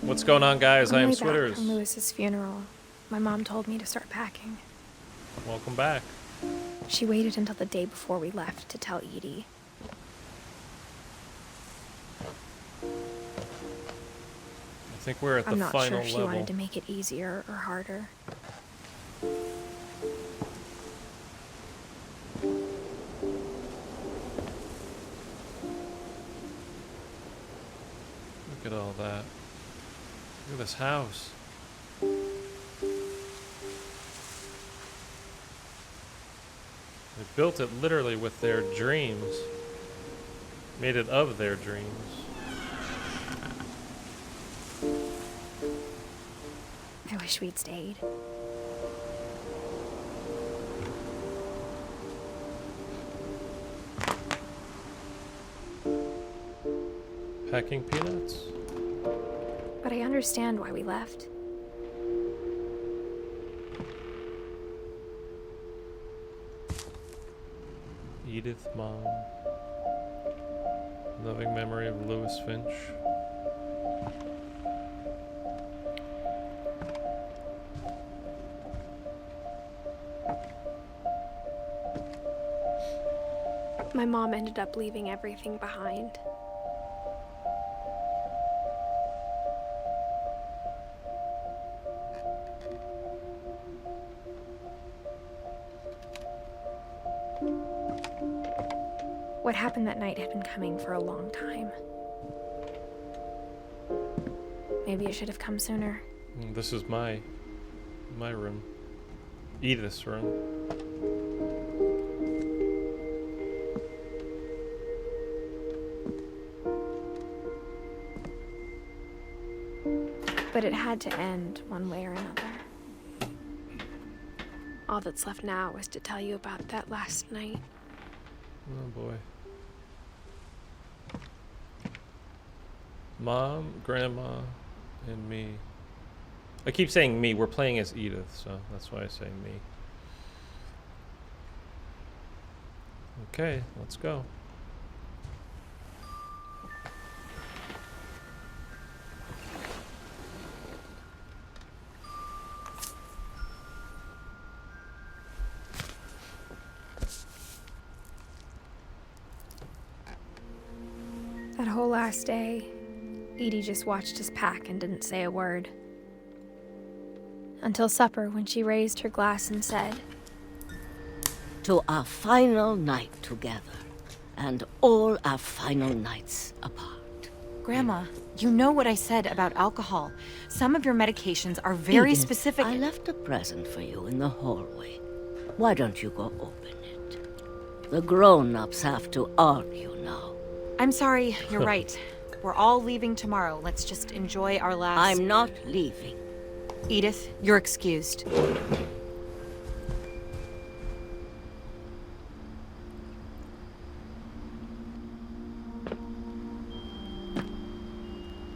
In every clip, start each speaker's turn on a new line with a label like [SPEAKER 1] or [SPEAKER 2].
[SPEAKER 1] What's going on, guys? I am
[SPEAKER 2] On the way back
[SPEAKER 1] Switters.
[SPEAKER 2] from Lewis's funeral, my mom told me to start packing.
[SPEAKER 1] Welcome back.
[SPEAKER 2] She waited until the day before we left to tell Edie.
[SPEAKER 1] I think we're at the
[SPEAKER 2] I'm not
[SPEAKER 1] final
[SPEAKER 2] sure if she
[SPEAKER 1] level.
[SPEAKER 2] wanted to make it easier or harder.
[SPEAKER 1] Look at all that. Look at this house. They built it literally with their dreams. Made it of their dreams.
[SPEAKER 2] I wish we'd stayed.
[SPEAKER 1] Packing peanuts?
[SPEAKER 2] But I understand why we left.
[SPEAKER 1] Edith, Mom. Loving memory of Lewis Finch.
[SPEAKER 2] My mom ended up leaving everything behind. What happened that night had been coming for a long time. Maybe it should have come sooner.
[SPEAKER 1] This is my room. Edith's room.
[SPEAKER 2] But it had to end one way or another. All that's left now is to tell you about that last night.
[SPEAKER 1] Oh boy. Mom, Grandma, and me. I keep saying me. We're playing as Edith, so that's why I say me. Okay, let's go.
[SPEAKER 2] That whole last day, Edie just watched us pack and didn't say a word. Until supper, when she raised her glass and said,
[SPEAKER 3] "To our final night together, and all our final nights apart."
[SPEAKER 4] Grandma, you know what I said about alcohol. Some of your medications are very
[SPEAKER 3] Edith,
[SPEAKER 4] specific.
[SPEAKER 3] I left a present for you in the hallway. Why don't you go open it? The grown-ups have to argue now.
[SPEAKER 4] I'm sorry, you're right. We're all leaving tomorrow. Let's just enjoy our last...
[SPEAKER 3] I'm not leaving.
[SPEAKER 4] Edith, you're excused.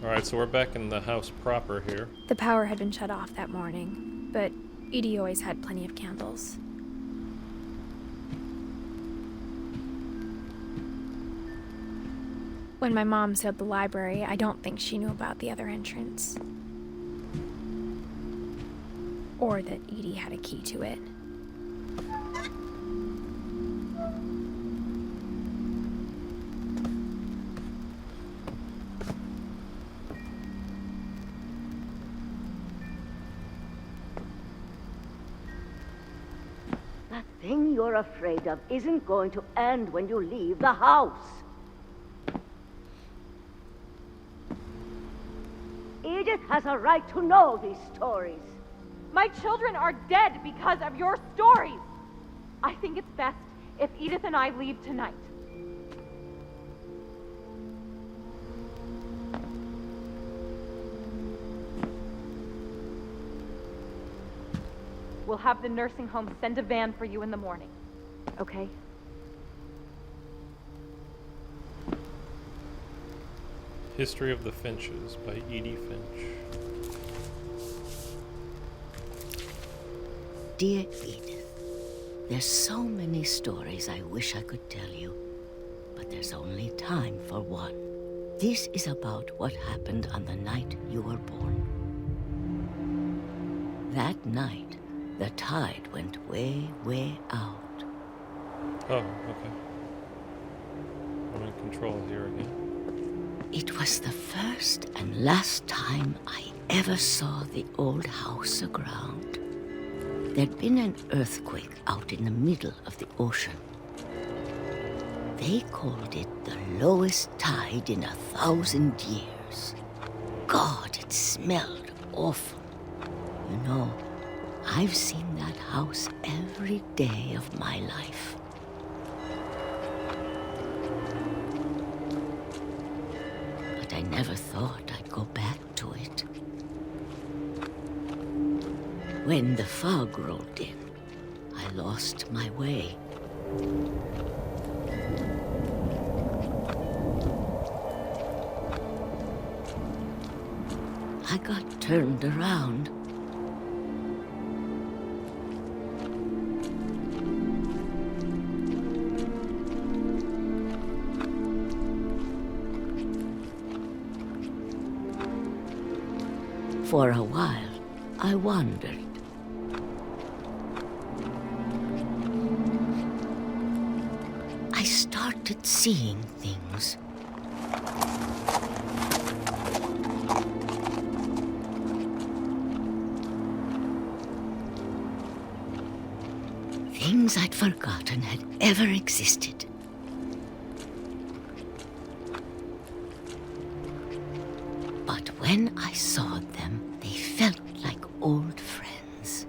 [SPEAKER 1] Alright, so we're back in the house proper here.
[SPEAKER 2] the power had been shut off that morning, but Edie always had plenty of candles. When my mom sealed the library, I don't think she knew about the other entrance. Or that Edie had a key to it.
[SPEAKER 3] That thing you're afraid of isn't going to end when you leave the house. Edith has a right to know these stories.
[SPEAKER 5] My children are dead because of your stories. I think it's best if Edith and I leave tonight. We'll have the nursing home send a van for you in the morning, okay?
[SPEAKER 1] History of the Finches by Edie Finch.
[SPEAKER 3] Dear Edith, there's so many stories I wish I could tell you, but there's only time for one. This is about what happened on the night you were born. That night, the tide went way, way out.
[SPEAKER 1] Oh, okay. I'm in control here again.
[SPEAKER 3] It was the first and last time I ever saw the old house aground. There'd been an earthquake out in the middle of the ocean. They called it the lowest tide in 1,000 years. God, it smelled awful. You know, I've seen that house every day of my life. But I never thought I'd go back to it. When the fog rolled in, I lost my way. I got turned around. For a while, I wandered. I started seeing things. Things I'd forgotten had ever existed. But when I saw them, they felt like old friends.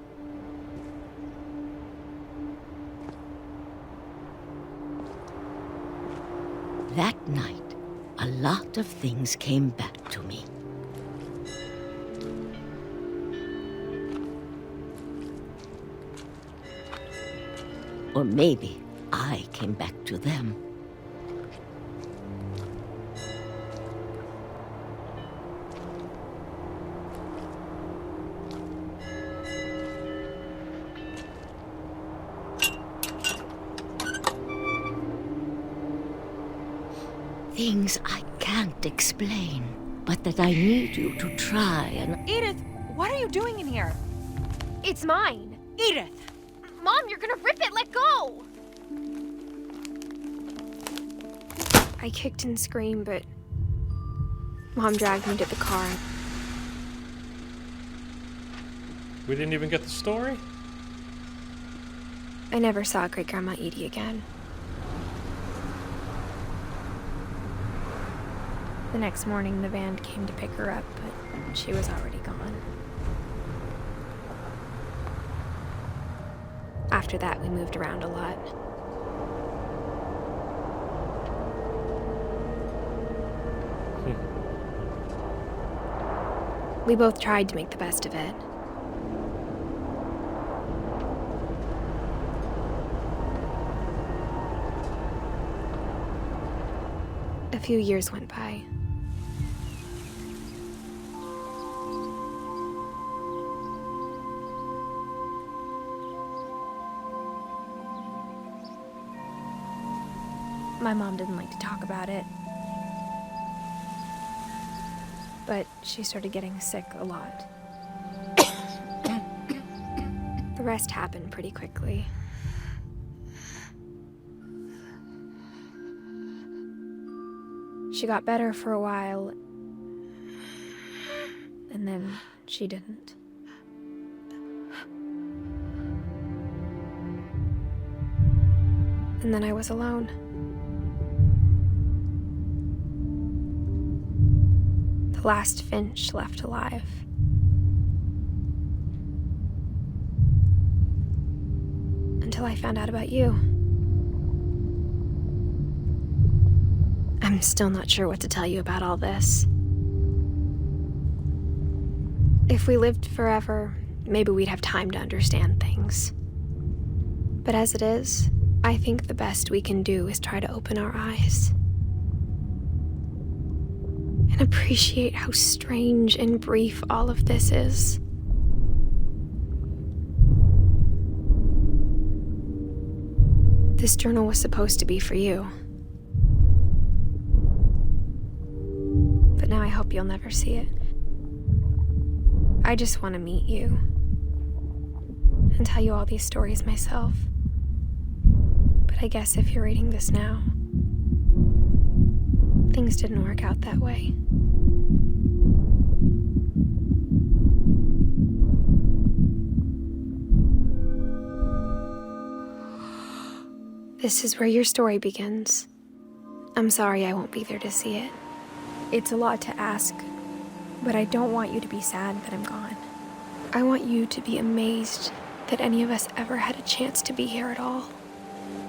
[SPEAKER 3] That night, a lot of things came back to me. Or maybe I came back to them. Things I can't explain, but that I need you to try and...
[SPEAKER 4] Edith, what are you doing in here?
[SPEAKER 2] It's mine.
[SPEAKER 4] Edith!
[SPEAKER 2] Mom, you're gonna rip it! Let go! I kicked and screamed, but Mom dragged me to the car.
[SPEAKER 1] We didn't even get the story?
[SPEAKER 2] I never saw Great-Grandma Edie again. The next morning, the van came to pick her up, but she was already gone. After that, we moved around a lot. We both tried to make the best of it. A few years went by. My mom didn't like to talk about it. But she started getting sick a lot. The rest happened pretty quickly. She got better for a while, and then she didn't. And then I was alone. The last Finch left alive. Until I found out about you. I'm still not sure what to tell you about all this. If we lived forever, maybe we'd have time to understand things. But as it is, I think the best we can do is try to open our eyes. And appreciate how strange and brief all of this is. This journal was supposed to be for you. hope you'll never see it. I just want to meet you and tell you all these stories myself. But I guess if you're reading this now, things didn't work out that way. This is where your story begins. I'm sorry I won't be there to see it. It's a lot to ask, but I don't want you to be sad that I'm gone. I want you to be amazed that any of us ever had a chance to be here at all.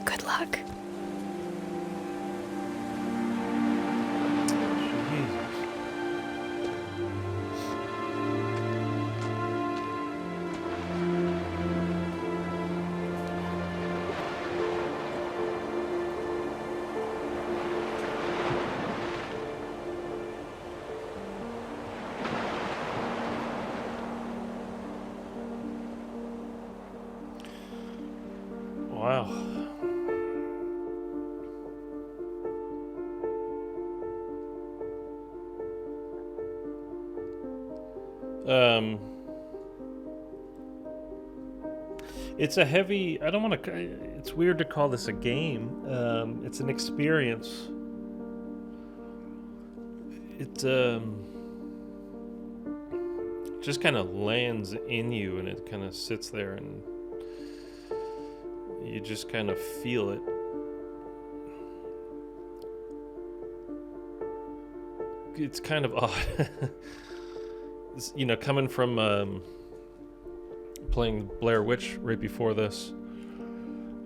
[SPEAKER 2] Good luck.
[SPEAKER 1] Wow. It's a heavy, I don't want to, it's weird to call this a game. It's an experience. It just kind of lands in you, and it kind of sits there, and you just kind of feel it. It's kind of odd. You know, coming from playing Blair Witch right before this,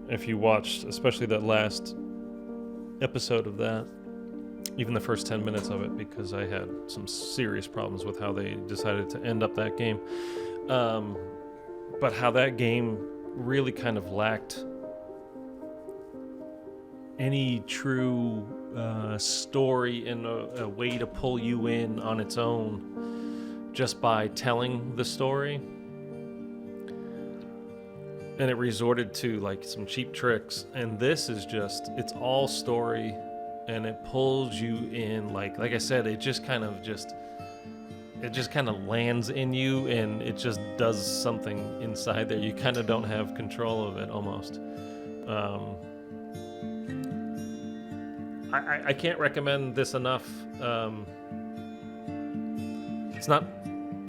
[SPEAKER 1] if you watched especially that last episode of that, even the first 10 minutes of it, because I had some serious problems with how they decided to end up that game. But how that game really kind of lacked any true story and a way to pull you in on its own just by telling the story. And it resorted to like some cheap tricks, and this is just, it's all story, and it pulls you in, like I said, it just kind of lands in you, and it just does something inside there. You kind of don't have control of it almost. I can't recommend this enough. It's not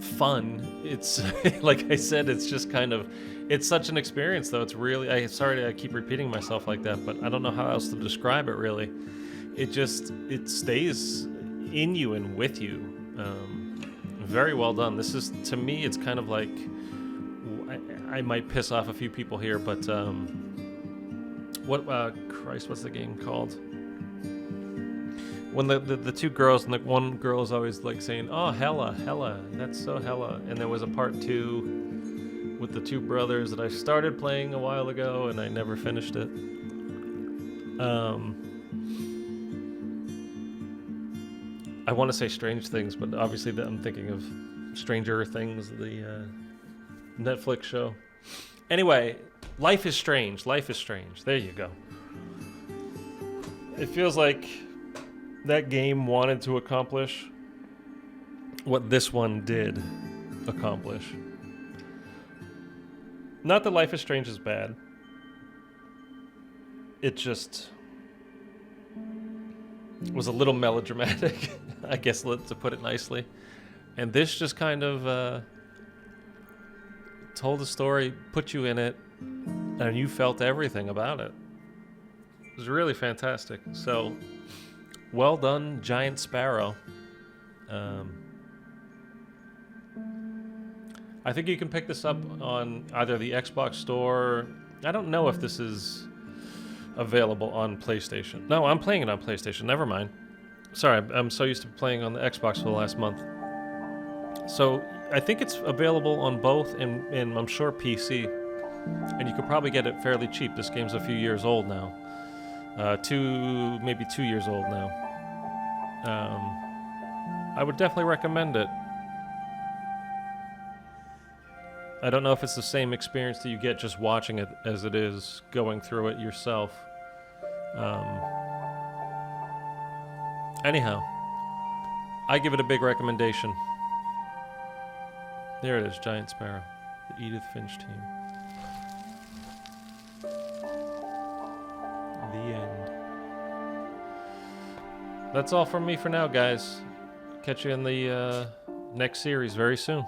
[SPEAKER 1] fun. It's like I said, it's just kind of, it's such an experience though. It's really, sorry I keep repeating myself like that, but I don't know how else to describe it really. It stays in you and with you. Very well done. This is, to me, it's kind of like, I might piss off a few people here, but what's the game called? When the two girls, and the one girl is always like saying, "Oh, hella, that's so hella." And there was a part 2 with the two brothers that I started playing a while ago, and I never finished it. I want to say Strange Things, but obviously I'm thinking of Stranger Things, the Netflix show. Anyway, Life is Strange. Life is Strange. There you go. It feels like that game wanted to accomplish what this one did accomplish. Not that Life is Strange is bad. It just was a little melodramatic, I guess, to put it nicely. And this just kind of told a story, put you in it, and you felt everything about it. It was really fantastic. So, well done, Giant Sparrow. I think you can pick this up on either the Xbox Store. I don't know if this is available on PlayStation. No, I'm playing it on PlayStation. Never mind. Sorry, I'm so used to playing on the Xbox for the last month. So I think it's available on both, and I'm sure PC. And you could probably get it fairly cheap. This game's a few years old now. Maybe 2 years old now. I would definitely recommend it. I don't know if it's the same experience that you get just watching it as it is going through it yourself. Anyhow, I give it a big recommendation. There it is, Giant Sparrow. The Edith Finch team. The end. That's all from me for now, guys. Catch you in the next series very soon.